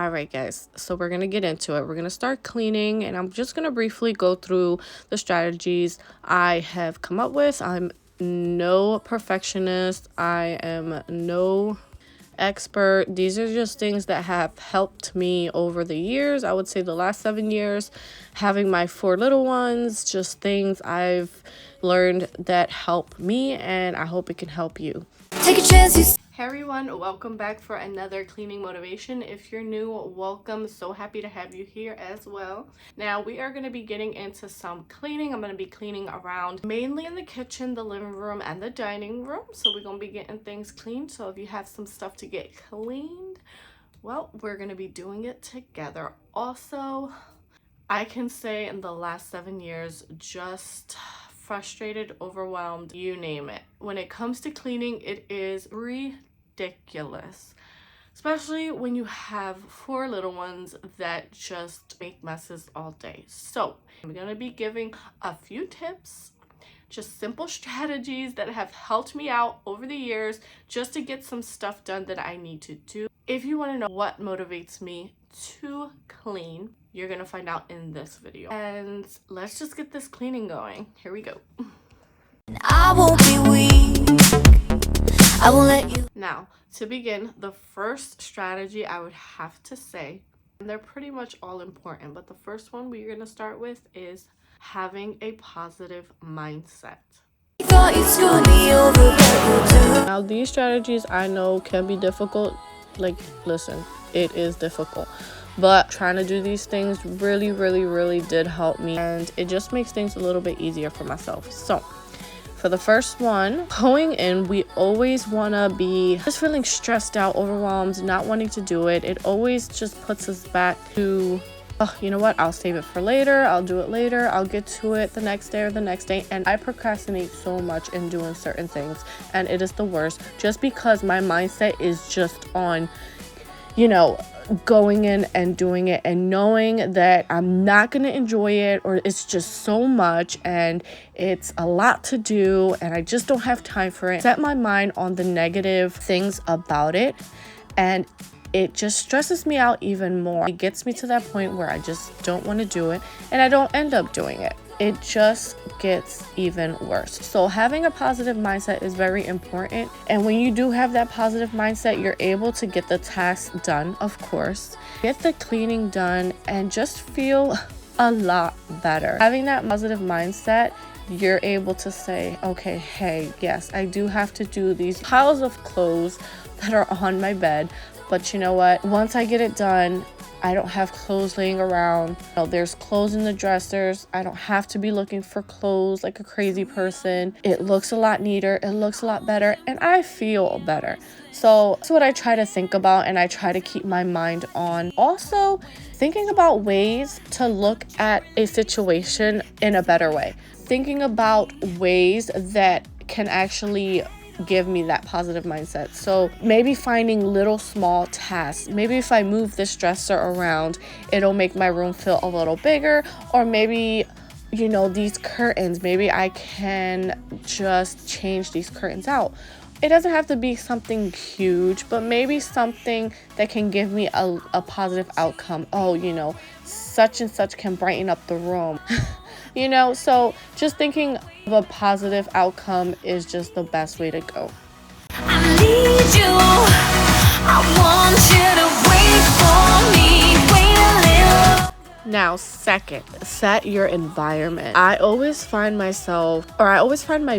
All right, guys, so we're going to get into it. We're going to start cleaning, and I'm just going to briefly go through the strategies I have come up with. I'm no perfectionist. I am no expert. These are just things that have helped me over the years. I would say the last 7 years, having my 4 little ones, just things I've learned that help me, and I hope it can help you. Take a chance. Hey everyone, welcome back for another cleaning motivation. If you're new, welcome. So happy to have you here as well. Now we are going to be getting into some cleaning. I'm going to be cleaning around mainly in the kitchen, the living room, and the dining room. So we're going to be getting things cleaned. So if you have some stuff to get cleaned, well, we're going to be doing it together. Also, I can say in the last 7 years, just frustrated, overwhelmed, you name it. When it comes to cleaning, it is ridiculous, especially when you have 4 little ones that just make messes all day. So I'm gonna be giving a few tips, just simple strategies that have helped me out over the years just to get some stuff done that I need to do. If you want to know what motivates me to clean, you're gonna find out in this video. And let's just get this cleaning going. Here we go. I won't be weak. I won't let you. Now, to begin, the first strategy I would have to say, and they're pretty much all important, but the first one we're gonna start with is having a positive mindset. Now, these strategies I know can be difficult. Like, listen, it is difficult, but trying to do these things really did help me, and it just makes things a little bit easier for myself. So for the first one, going in, we always want to be just feeling stressed out, overwhelmed, not wanting to do it. It always just puts us back to, oh, you know what, I'll save it for later, I'll do it later, I'll get to it the next day or the next day. And I procrastinate so much in doing certain things, and it is the worst, just because my mindset is just on, you know, going in and doing it and knowing that I'm not going to enjoy it, or it's just so much and it's a lot to do and I just don't have time for it. Set my mind on the negative things about it, and it just stresses me out even more. It gets me to that point where I just don't want to do it, and I don't end up doing it. It just gets even worse. So having a positive mindset is very important. And when you do have that positive mindset, you're able to get the task done, of course. Get the cleaning done and just feel a lot better. Having that positive mindset, you're able to say, okay, hey, yes, I do have to do these piles of clothes that are on my bed. But you know what? Once I get it done, I don't have clothes laying around. There's clothes in the dressers. I don't have to be looking for clothes like a crazy person. It looks a lot neater. It looks a lot better. And I feel better. So that's what I try to think about, and I try to keep my mind on. Also, thinking about ways to look at a situation in a better way. Thinking about ways that can actually give me that positive mindset. So maybe finding little small tasks. Maybe if I move this dresser around, it'll make my room feel a little bigger. Or maybe, you know, these curtains, maybe I can just change these curtains out. It doesn't have to be something huge, but maybe something that can give me a positive outcome. Oh, you know, such and such can brighten up the room. You know, so just thinking of a positive outcome is just the best way to go. I need you. I want you to wait for me. Wait a little. Now, second, set your environment. I always find my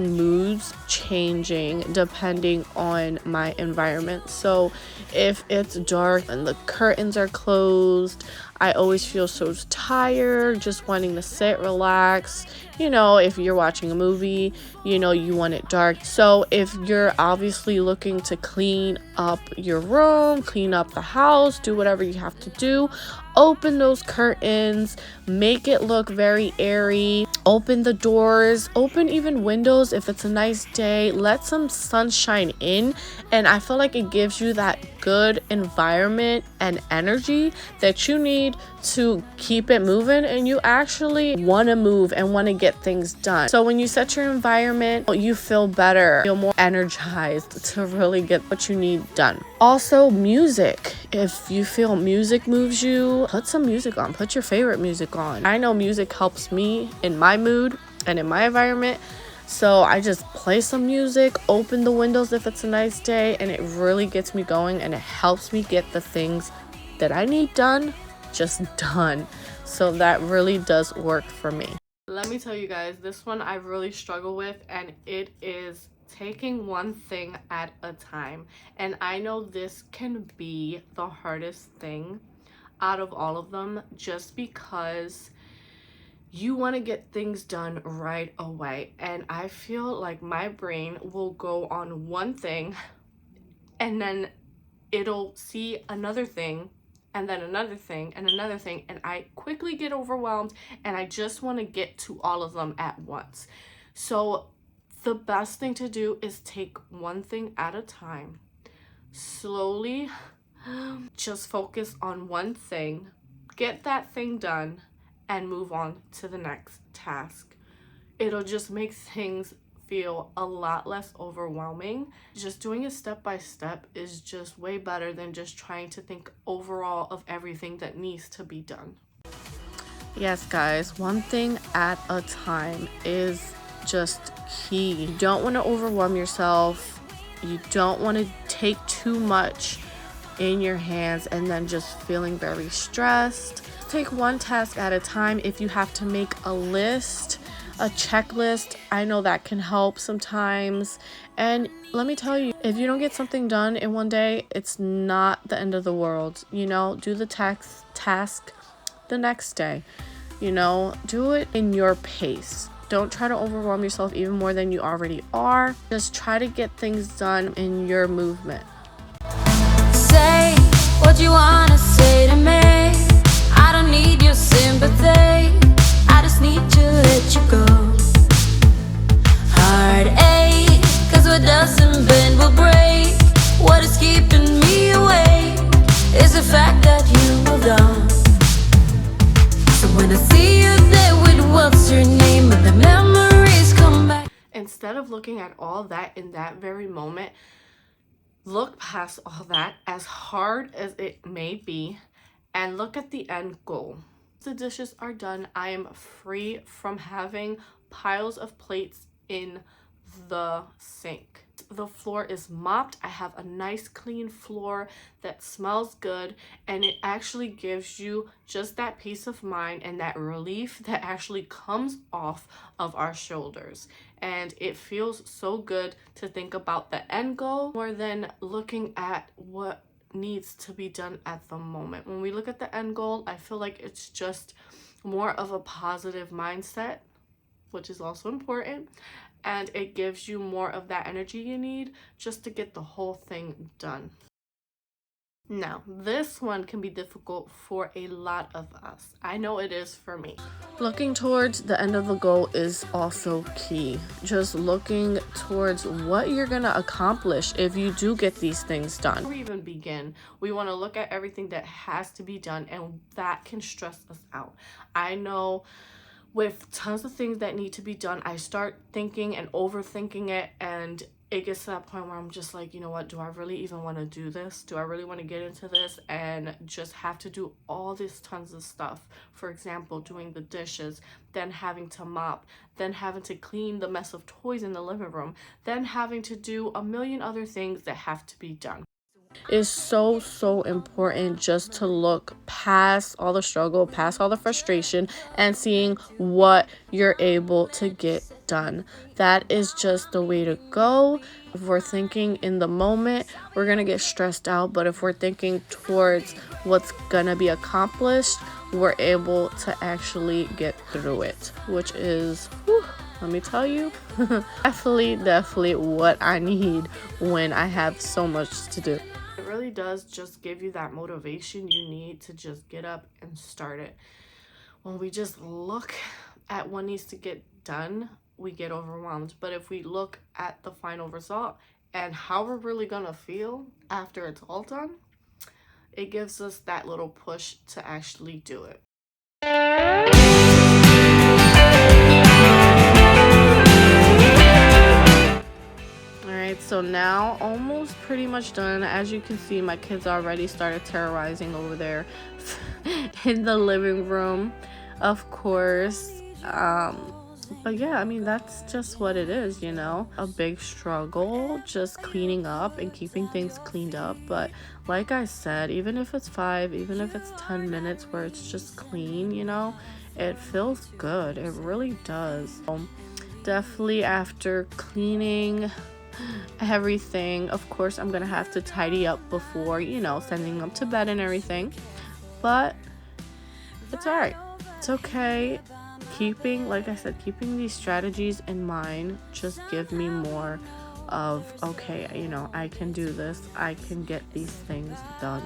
moods changing depending on my environment. So if it's dark and the curtains are closed, I always feel so tired, just wanting to sit, relax. You know, if you're watching a movie, you know, you want it dark. So if you're obviously looking to clean up your room, clean up the house, do whatever you have to do, open those curtains, make it look very airy, open the doors, open even windows if it's a nice day, let some sunshine in, and I feel like it gives you that good environment and energy that you need to keep it moving, and you actually want to move and want to get things done. So when you set your environment, you feel better, feel more energized to really get what you need done. Also, music. If you feel music moves you, put some music on, put your favorite music on. I know music helps me in my mood and in my environment, so I just play some music, open the windows if it's a nice day, and it really gets me going, and it helps me get the things that I need done just done. So that really does work for me. Let me tell you guys, this one I really struggle with, and it is taking one thing at a time. And I know this can be the hardest thing out of all of them, just because you want to get things done right away. And I feel like my brain will go on one thing, and then it'll see another thing, and then another thing, and another thing, and I quickly get overwhelmed, and I just want to get to all of them at once. So the best thing to do is take one thing at a time. Slowly, just focus on one thing, get that thing done, and move on to the next task. It'll just make things feel a lot less overwhelming. Just doing it step by step is just way better than just trying to think overall of everything that needs to be done. Yes, guys, one thing at a time is just key. You don't want to overwhelm yourself. You don't want to take too much in your hands and then just feeling very stressed. Take one task at a time. If you have to make a list, a checklist, I know that can help sometimes. And let me tell you, if you don't get something done in one day, it's not the end of the world. You know, do the task the next day. You know, do it in your pace. Don't try to overwhelm yourself even more than you already are. Just try to get things done in your movement. Say what you wanna say to me. I don't need your sympathy. I just need to let you go. Heartache, 'cause what doesn't bend will break. What is keeping me awake is the fact that you moved on. So when I see you there with what's your name, and the memories come back. Instead of looking at all that in that very moment, look past all that, as hard as it may be, and look at the end goal. The dishes are done. I am free from having piles of plates in the sink. The floor is mopped. I have a nice clean floor that smells good, and it actually gives you just that peace of mind and that relief that actually comes off of our shoulders. And it feels so good to think about the end goal more than looking at what needs to be done at the moment. When we look at the end goal, I feel like it's just more of a positive mindset, which is also important, and it gives you more of that energy you need just to get the whole thing done. Now, this one can be difficult for a lot of us. I know it is for me. Looking towards the end of the goal is also key. Just looking towards what you're gonna accomplish if you do get these things done. Before we even begin, we want to look at everything that has to be done, and that can stress us out. I know with tons of things that need to be done, I start thinking and overthinking it, and it gets to that point where I'm just like, you know what, do I really even want to do this? Do I really want to get into this and just have to do all this tons of stuff? For example, doing the dishes, then having to mop, then having to clean the mess of toys in the living room, then having to do a million other things that have to be done. It's so important just to look past all the struggle, past all the frustration, and seeing what you're able to get done. That is just the way to go. If we're thinking in the moment, we're gonna get stressed out, but if we're thinking towards what's gonna be accomplished, we're able to actually get through it, which is, whew, let me tell you, definitely what I need when I have so much to do. It really really does just give you that motivation you need to just get up and start it. When we just look at what needs to get done, we get overwhelmed. But if we look at the final result and how we're really gonna feel after it's all done, it gives us that little push to actually do it. Alright, so now almost pretty much done. As you can see, my kids already started terrorizing over there in the living room, of course. But yeah, I mean, that's just what it is, you know, a big struggle just cleaning up and keeping things cleaned up. But like I said, even if it's 5, even if it's 10 minutes where it's just clean, you know, it feels good. It really does. Definitely after cleaning everything, of course, I'm gonna have to tidy up before, you know, sending them to bed and everything. But it's all right. It's okay. Like I said, keeping these strategies in mind just give me more of, okay, you know, I can do this. I can get these things done.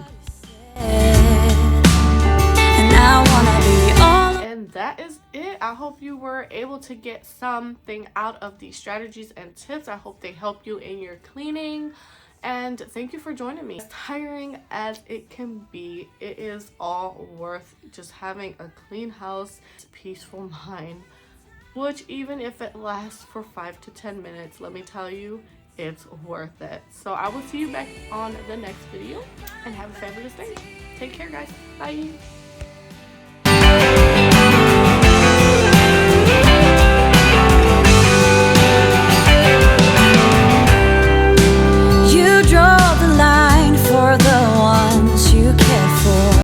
And that is it. I hope you were able to get something out of these strategies and tips. I hope they help you in your cleaning. And thank you for joining me. As tiring as it can be, it is all worth just having a clean house, peaceful mind, which even if it lasts for 5 to 10 minutes, let me tell you, it's worth it. So I will see you back on the next video, and have a fabulous day. Take care, guys. Bye.